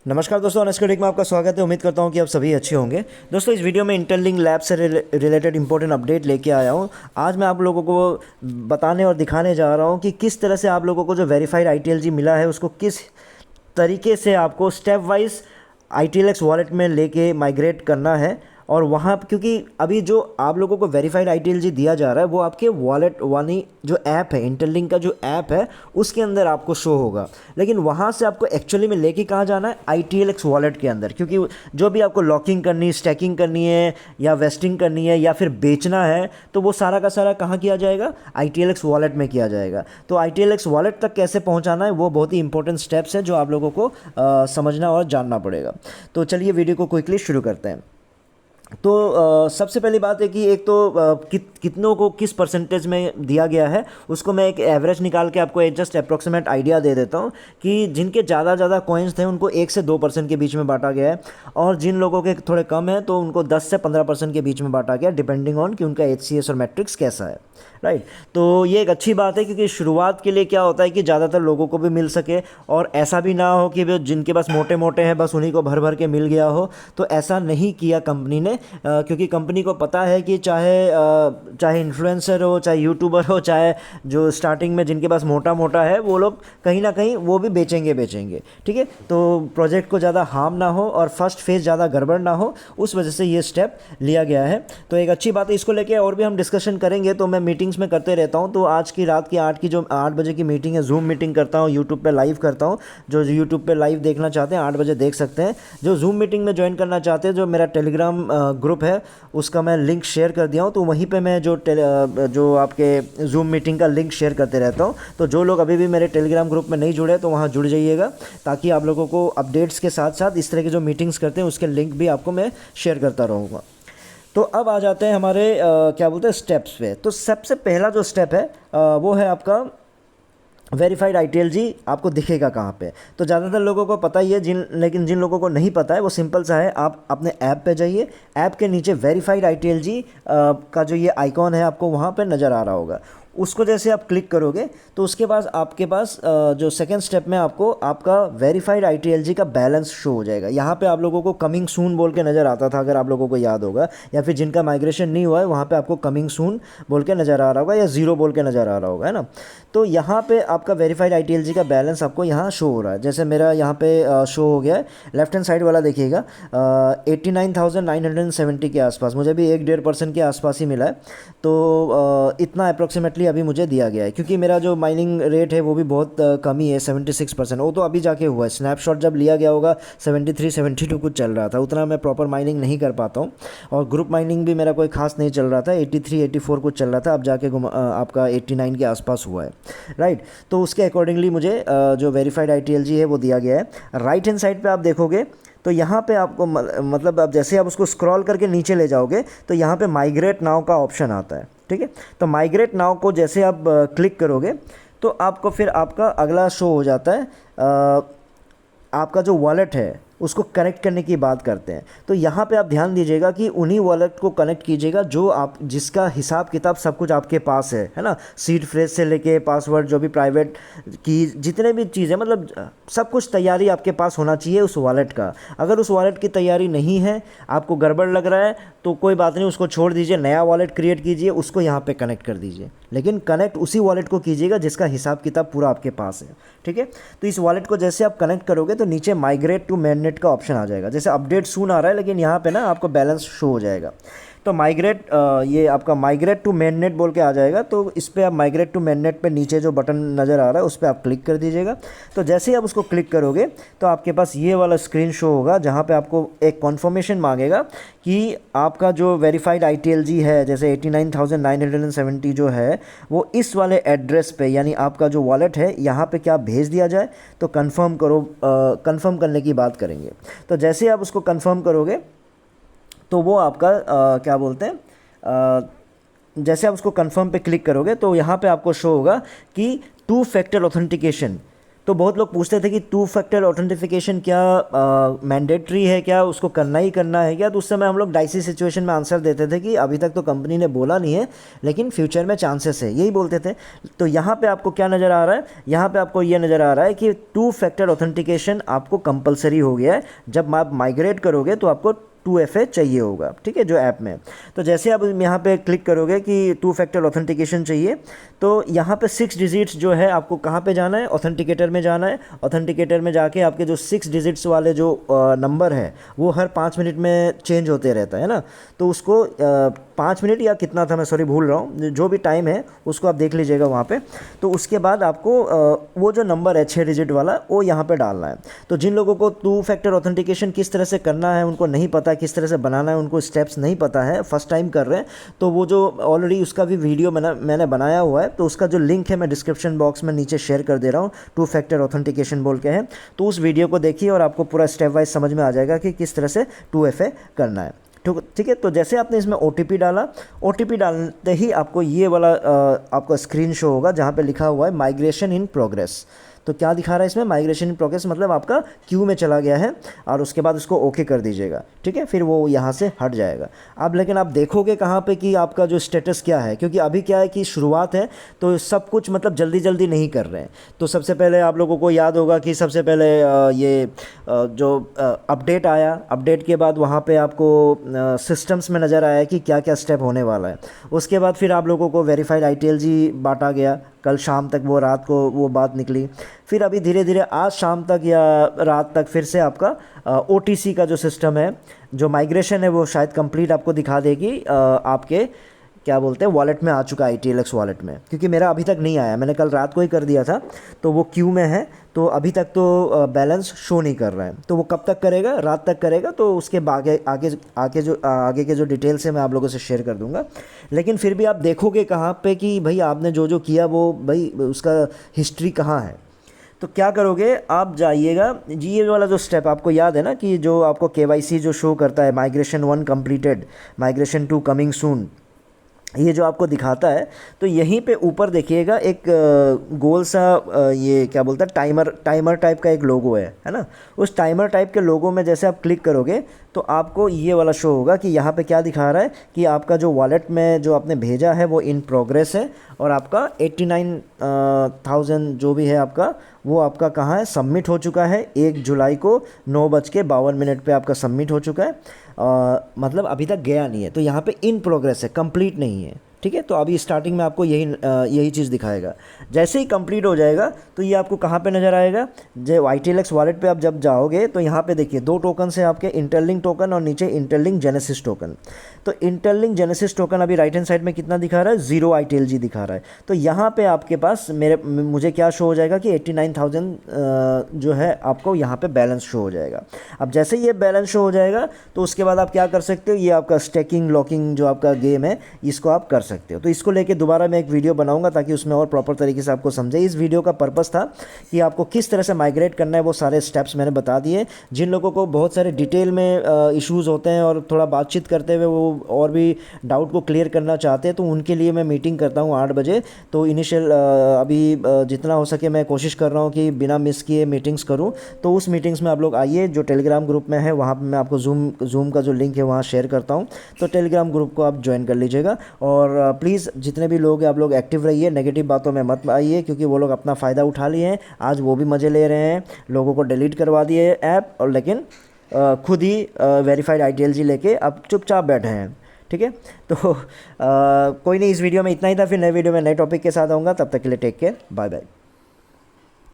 नमस्कार दोस्तों, अनस्क्रिप्टेड में आपका स्वागत है। उम्मीद करता हूं कि आप सभी अच्छे होंगे। दोस्तों, इस वीडियो में इंटरलिंक लैब से रिलेटेड इंपॉर्टेंट अपडेट लेके आया हूं। आज मैं आप लोगों को बताने और दिखाने जा रहा हूं कि किस तरह से आप लोगों को जो वेरीफाइड आईटीएलजी मिला है उसको किस तरीके से आपको स्टेप वाइज ITLX वॉलेट में लेके माइग्रेट करना है। और वहाँ क्योंकि अभी जो आप लोगों को वेरीफाइड ITLG दिया जा रहा है वो आपके वॉलेट वाली जो ऐप है, इंटरलिंक का जो ऐप है उसके अंदर आपको शो होगा। लेकिन वहाँ से आपको एक्चुअली में लेके कहाँ जाना है? ITLX वॉलेट के अंदर, क्योंकि जो भी आपको लॉकिंग करनी है, स्टैकिंग करनी है या वेस्टिंग करनी है या फिर बेचना है तो वो सारा का सारा कहाँ किया जाएगा? ITLX वॉलेट में किया जाएगा। तो ITLX वॉलेट तक कैसे पहुँचाना है वो बहुत ही इंपॉर्टेंट स्टेप्स है जो आप लोगों को समझना और जानना पड़ेगा। तो चलिए वीडियो को क्विकली शुरू करते हैं। तो सबसे पहली बात है कि एक तो कितनों को किस परसेंटेज में दिया गया है उसको मैं एक एवरेज निकाल के आपको एक जस्ट अप्रॉक्सीमेट आइडिया दे देता हूँ कि जिनके ज़्यादा कॉइन्स थे उनको 1 से 2% के बीच में बांटा गया है, और जिन लोगों के थोड़े कम है तो उनको 10 से 15% के बीच में बांटा गया, डिपेंडिंग ऑन कि उनका HCS और मैट्रिक्स कैसा है। राइट, तो ये एक अच्छी बात है क्योंकि शुरुआत के लिए क्या होता है कि ज़्यादातर लोगों को भी मिल सके, और ऐसा भी ना हो कि वो जिनके पास मोटे मोटे हैं बस उन्हीं को भर भर के मिल गया हो। तो ऐसा नहीं किया कंपनी ने, क्योंकि कंपनी को पता है कि चाहे इन्फ्लुएंसर हो, चाहे यूट्यूबर हो, चाहे जो स्टार्टिंग में जिनके पास मोटा मोटा है वो लोग कहीं ना कहीं वो भी बेचेंगे। ठीक है, तो प्रोजेक्ट को ज़्यादा हार्म ना हो और फर्स्ट फेज़ ज़्यादा गड़बड़ ना हो, उस वजह से ये स्टेप लिया गया है। तो एक अच्छी बात है, इसको लेके और भी हम डिस्कशन करेंगे। तो मैं मीटिंग्स में करते रहता हूँ, तो आज की रात की 8 बजे की मीटिंग है, जूम मीटिंग करता हूँ, यूट्यूब पे लाइव करता हूँ। जो यूट्यूब पे लाइव देखना चाहते हैं 8 बजे देख सकते हैं। जो जूम मीटिंग में ज्वाइन करना चाहते हैं, जो मेरा टेलीग्राम ग्रुप है उसका मैं लिंक शेयर कर दिया हूँ, तो वहीं पे मैं जो आपके जूम मीटिंग का लिंक शेयर करते रहता हूँ। तो जो लोग अभी भी मेरे टेलीग्राम ग्रुप में नहीं जुड़े तो वहाँ जुड़ जाइएगा, ताकि आप लोगों को अपडेट्स के साथ साथ इस तरह के जो मीटिंग्स करते हैं उसके लिंक भी आपको मैं शेयर करता रहूँगा। तो अब आ जाते हैं हमारे क्या बोलते हैं स्टेप्स पे। तो सबसे पहला जो स्टेप है वो है आपका वेरीफाइड ITLG। आपको दिखेगा कहाँ पे? तो ज़्यादातर लोगों को पता ही है, लेकिन जिन लोगों को नहीं पता है वो सिंपल सा है, आप अपने ऐप पे जाइए, ऐप के नीचे वेरीफाइड ITLG का जो ये आइकॉन है आपको वहाँ पे नज़र आ रहा होगा। उसको जैसे आप क्लिक करोगे तो उसके बाद आपके पास जो सेकंड स्टेप में आपको आपका वेरीफाइड ITLG का बैलेंस शो हो जाएगा। यहाँ पे आप लोगों को कमिंग सून बोल के नज़र आता था, अगर आप लोगों को याद होगा, या फिर जिनका माइग्रेशन नहीं हुआ है वहाँ पे आपको कमिंग सून बोल के नज़र आ रहा होगा या ज़ीरो बोल के नज़र आ रहा होगा, है ना। तो यहाँ पे आपका वेरीफाइड ITLG का बैलेंस आपको यहाँ शो हो रहा है। जैसे मेरा यहाँ पे शो हो गया है, लेफ्ट हैंड साइड वाला देखिएगा, 89,970 के आसपास, मुझे भी 1-1.5% के आसपास ही मिला है। तो इतना अप्रॉक्सीमेटली अभी मुझे दिया गया है, क्योंकि मेरा जो माइनिंग रेट है वो भी बहुत कम ही है, 76%। वो तो अभी जाके हुआ है, स्नैपशॉट जब लिया गया होगा 73-72 कुछ चल रहा था, उतना मैं प्रॉपर माइनिंग नहीं कर पाता हूँ। और ग्रुप माइनिंग भी मेरा कोई खास नहीं चल रहा था, 83-84 कुछ चल रहा था, अब जाके आपका 89 के आसपास हुआ है। राइट, तो उसके अकॉर्डिंगली मुझे जो वेरीफाइड ITLG है वो दिया गया है। राइट हैंड साइड पे आप देखोगे तो यहाँ पे आपको मतलब आप जैसे आप उसको स्क्रॉल करके नीचे ले जाओगे तो यहाँ पे माइग्रेट नाउ का ऑप्शन आता है। ठीक है, तो माइग्रेट नाउ को जैसे आप क्लिक करोगे तो आपको फिर आपका अगला शो हो जाता है, आपका जो वॉलेट है उसको कनेक्ट करने की बात करते हैं। तो यहाँ पे आप ध्यान दीजिएगा कि उन्हीं वॉलेट को कनेक्ट कीजिएगा जो आप जिसका हिसाब किताब सब कुछ आपके पास है ना। सीड फ्रेज से लेके पासवर्ड, जो भी प्राइवेट की जितने भी चीज़ें, मतलब सब कुछ तैयारी आपके पास होना चाहिए उस वॉलेट का। अगर उस वॉलेट की तैयारी नहीं है, आपको गड़बड़ लग रहा है, तो कोई बात नहीं, उसको छोड़ दीजिए, नया वॉलेट क्रिएट कीजिए, उसको यहाँ पे कनेक्ट कर दीजिए। लेकिन कनेक्ट उसी वॉलेट को कीजिएगा जिसका हिसाब किताब पूरा आपके पास है। ठीक है, तो इस वॉलेट को जैसे आप कनेक्ट करोगे तो नीचे माइग्रेट टू मेननेट का ऑप्शन आ जाएगा। जैसे अपडेट सून आ रहा है, लेकिन यहाँ पे ना आपको बैलेंस शो हो जाएगा। तो माइग्रेट ये आपका माइग्रेट टू मेननेट बोल के आ जाएगा। तो इस पर आप माइग्रेट टू मेननेट पे नीचे जो बटन नज़र आ रहा है उस पर आप क्लिक कर दीजिएगा। तो जैसे ही आप उसको क्लिक करोगे तो आपके पास ये वाला स्क्रीन शो होगा, जहाँ पे आपको एक कॉन्फर्मेशन मांगेगा कि आपका जो वेरीफाइड ITLG है, जैसे 89,970 जो है, वो इस वाले एड्रेस पे, यानी आपका जो वॉलेट है यहाँ पे क्या भेज दिया जाए। तो कंफर्म करो, कंफर्म करने की बात करेंगे। तो जैसे आप उसको कंफर्म करोगे तो वो आपका क्या बोलते हैं, जैसे आप उसको कंफर्म पे क्लिक करोगे तो यहाँ पे आपको शो होगा कि 2 फैक्टर ऑथेंटिकेशन। तो बहुत लोग पूछते थे कि टू फैक्टर ऑथेंटिफिकेशन क्या मैंडेटरी है, क्या उसको करना ही करना है क्या। तो उस समय हम लोग डाइसी सिचुएशन में आंसर देते थे कि अभी तक तो कंपनी ने बोला नहीं है, लेकिन फ्यूचर में चांसेस है, यही बोलते थे। तो यहाँ पे आपको क्या नज़र आ रहा है, यहाँ पे आपको ये नज़र आ रहा है कि टू फैक्टर ऑथेंटिकेशन आपको कंपलसरी हो गया है। जब आप माइग्रेट करोगे तो आपको 2FA चाहिए होगा, ठीक है, जो ऐप में। तो जैसे आप यहाँ पे क्लिक करोगे कि टू फैक्टर ऑथेंटिकेशन चाहिए, तो यहाँ पे 6 डिजिट्स जो है आपको कहाँ पे जाना है, ऑथेंटिकेटर में जाना है। ऑथेंटिकेटर में जाके आपके जो 6 डिजिट्स वाले जो नंबर है वो हर 5 मिनट में चेंज होते रहता है ना। तो उसको 5 मिनट या कितना था, मैं सॉरी भूल रहा हूँ, जो भी टाइम है उसको आप देख लीजिएगा वहाँ पे। तो उसके बाद आपको वो जो नंबर है 6 डिजिट वाला वो यहाँ पे डालना है। तो जिन लोगों को टू फैक्टर ऑथेंटिकेशन किस तरह से करना है उनको नहीं पता, किस तरह से बनाना है उनको स्टेप्स नहीं पता है, फर्स्ट टाइम कर रहे हैं, तो वो जो ऑलरेडी उसका भी वीडियो मैंने बनाया हुआ है, तो उसका जो लिंक है मैं डिस्क्रिप्शन बॉक्स में नीचे शेयर कर दे रहा हूँ, टू फैक्टर ऑथेंटिकेशन बोल के है। तो उस वीडियो को देखिए और आपको पूरा स्टेप वाइज समझ में आ जाएगा कि किस तरह से 2FA करना है। ठीक है। तो जैसे आपने इसमें OTP डाला, OTP डालते ही आपको ये वाला आपका स्क्रीन शो होगा जहाँ पे लिखा हुआ है माइग्रेशन इन प्रोग्रेस। तो क्या दिखा रहा है इसमें, माइग्रेशन इन प्रोग्रेस, मतलब आपका क्यू में चला गया है और उसके बाद उसको ओके कर दीजिएगा, ठीक है, फिर वो यहाँ से हट जाएगा। अब लेकिन आप देखोगे कहाँ पे कि आपका जो स्टेटस क्या है, क्योंकि अभी क्या है कि शुरुआत है तो सब कुछ मतलब जल्दी जल्दी नहीं कर रहे हैं। तो सबसे पहले आप लोगों को याद होगा कि सबसे पहले ये जो अपडेट आया, अपडेट के बाद वहाँ पे आपको सिस्टम्स में नज़र आया कि क्या क्या स्टेप होने वाला है। उसके बाद फिर आप लोगों को वेरीफाइड ITLG बांटा गया, कल शाम तक वो रात को वो बात निकली। फिर अभी धीरे धीरे आज शाम तक या रात तक फिर से आपका OTC का जो सिस्टम है, जो माइग्रेशन है, वो शायद कंप्लीट आपको दिखा देगी आपके क्या बोलते हैं वॉलेट में आ चुका है, ITLX वॉलेट में, क्योंकि मेरा अभी तक नहीं आया, मैंने कल रात को ही कर दिया था, तो वो क्यू में है, तो अभी तक तो बैलेंस शो नहीं कर रहा है। तो वो कब तक करेगा, रात तक करेगा, तो उसके आगे के जो डिटेल्स है मैं आप लोगों से शेयर कर दूंगा। लेकिन फिर भी आप देखोगे कहाँ पे कि भाई आपने जो जो किया वो भाई उसका हिस्ट्री कहाँ है। तो क्या करोगे, आप जाइएगा जी, ये वाला जो स्टेप आपको याद है ना कि जो आपको KYC जो शो करता है, migration 1 completed, migration 2 coming soon, ये जो आपको दिखाता है, तो यहीं पे ऊपर देखिएगा एक गोल सा ये क्या बोलता है टाइमर टाइप का एक लोगो है ना। उस टाइमर टाइप के लोगो में जैसे आप क्लिक करोगे तो आपको ये वाला शो होगा कि यहाँ पे क्या दिखा रहा है कि आपका जो वॉलेट में जो आपने भेजा है वो इन प्रोग्रेस है, और आपका 89,000 जो भी है आपका, वो आपका कहाँ है, सबमिट हो चुका है। 1 जुलाई को 9:52 पे आपका सबमिट हो चुका है, मतलब अभी तक गया नहीं है, तो यहाँ पे इन प्रोग्रेस है, कंप्लीट नहीं है, ठीक है। तो अभी स्टार्टिंग में आपको यही चीज़ दिखाएगा। जैसे ही कंप्लीट हो जाएगा तो ये आपको कहाँ पे नज़र आएगा, जो ITLX वॉलेट पे आप जब जाओगे तो यहाँ पे देखिए 2 टोकन है आपके, इंटरलिंक टोकन और नीचे इंटरलिंक जेनेसिस टोकन। तो इंटरलिंक जेनेसिस टोकन अभी राइट हैंड साइड में कितना दिखा रहा है, 0 ITLG दिखा रहा है। तो यहाँ पे आपके पास मुझे क्या शो हो जाएगा कि 89,000 जो है आपको यहाँ पे बैलेंस शो हो जाएगा। अब जैसे ये बैलेंस शो हो जाएगा तो उसके बाद आप क्या कर सकते हो, ये आपका स्टेकिंग लॉकिंग जो आपका गेम है इसको आप कर सकते हो। तो इसको लेके दोबारा मैं एक वीडियो बनाऊंगा ताकि उसमें और प्रॉपर तरीके से आपको समझे। इस वीडियो का पर्पस था कि आपको किस तरह से माइग्रेट करना है, वो सारे स्टेप्स मैंने बता दिए। जिन लोगों को बहुत सारे डिटेल में इश्यूज़ होते हैं और थोड़ा बातचीत करते हुए वो और भी डाउट को क्लियर करना चाहते हैं, तो उनके लिए मैं मीटिंग करता हूँ 8 बजे। तो इनिशियल अभी जितना हो सके मैं कोशिश कर रहा हूँ कि बिना मिस किए मीटिंग्स करूँ। तो उस मीटिंग्स में आप लोग आइए, जो टेलीग्राम ग्रुप में है वहाँ पर मैं आपको जूम का जो लिंक है वहाँ शेयर करता हूँ, तो टेलीग्राम ग्रुप को आप ज्वाइन कर लीजिएगा। और प्लीज़ जितने भी लोग हैं आप लोग एक्टिव रहिए, नेगेटिव बातों में मत आइए, क्योंकि वो लोग अपना फ़ायदा उठा लिए हैं, आज वो भी मज़े ले रहे हैं, लोगों को डिलीट करवा दिए ऐप, और लेकिन खुद ही वेरीफाइड ITLG लेके अब चुपचाप बैठे हैं, ठीक है। तो कोई नहीं, इस वीडियो में इतना ही था, फिर नए वीडियो में नए टॉपिक के साथ आऊँगा, तब तक के लिए टेक केयर, बाय बाय।